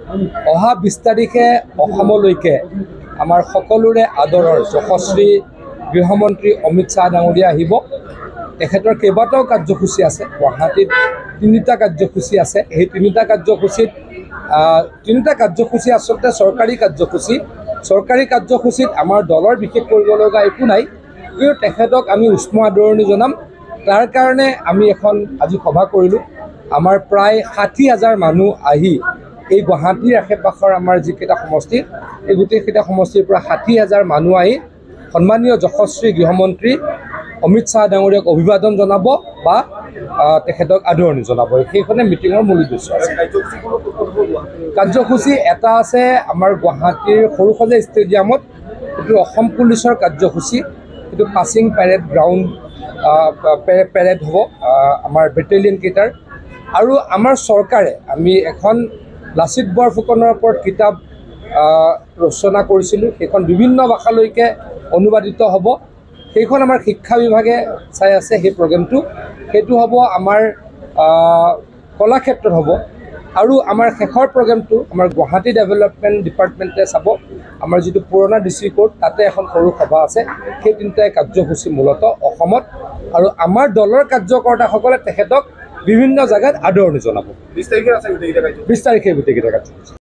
অহা 20 তাৰিখে অসমলৈকে আমাৰ সকলোৰে আদৰৰ যশস্বী গৃহমন্ত্ৰী অমিত শ্বাহ ডাঙৰীয়া আহিব। তেখেতৰ কেইবাটাও কাৰ্যসূচী আছে, গুৱাহাটীত 3টা কাৰ্যসূচী আছে। এই 3টা কাৰ্যসূচী আচলতে চৰকাৰী কাৰ্যসূচীত আমাৰ দলৰ বিশেষ কৰিব লগা একো নাই, কিন্তু তেখেতক আমি উষ্ম আদৰণি জনাম। তাৰ কাৰণে আমি এখন আজি সভা কৰিলোঁ। আমাৰ প্ৰায় 60,000 মানুহ আহি এই গুৱাহাটীৰ আশে পাশৰ আমাৰ যিকেইটা সমষ্টি, এই গোটেইকেইটা সমষ্টিৰ পৰা 60,000 মানুহ আহি সন্মানীয় যশস্বী গৃহমন্ত্ৰী অমিত শ্বাহ ডাঙৰীয়াক অভিবাদন জনাব বা তেখেতক আদৰণি জনাব। সেইখনে মিটিঙৰ মূল উদ্দেশ্য আছে। কাৰ্যসূচী এটা আছে আমাৰ গুৱাহাটীৰ সৰুসজাই ষ্টেডিয়ামত, এইটো অসম পুলিচৰ কাৰ্যসূচী। এইটো পাছিং পেৰেড গ্ৰাউণ্ড পেৰেড হ'ব আমাৰ বেটেলিয়ন কেইটাৰ। আৰু আমাৰ চৰকাৰে আমি এখন লাচিত বৰফুকনৰ ওপৰত কিতাপ ৰচনা কৰিছিলোঁ, সেইখন বিভিন্ন ভাষালৈকে অনুবাদিত হ'ব। সেইখন আমাৰ শিক্ষা বিভাগে চাই আছে সেই প্ৰগ্ৰেমটো। সেইটো হ'ব আমাৰ কলাক্ষেত্ৰত হ'ব। আৰু আমাৰ শেষৰ প্ৰগ্ৰেমটো আমাৰ গুৱাহাটী ডেভেলপমেণ্ট ডিপাৰ্টমেণ্টে চাব। আমাৰ যিটো পুৰণা ডিষ্ট্ৰিক্ট কোৰ্ট, তাতে এখন সৰু সভা আছে। সেই 3টাই কাৰ্যসূচী মূলতঃ অসমত, আৰু আমাৰ দলৰ কাৰ্যকৰ্তাসকলে তেখেতক বিভিন্ন জেগাত আদৰণি জনাব। 20 তাৰিখে গোটেইকেইটা কাৰ্যসূচী।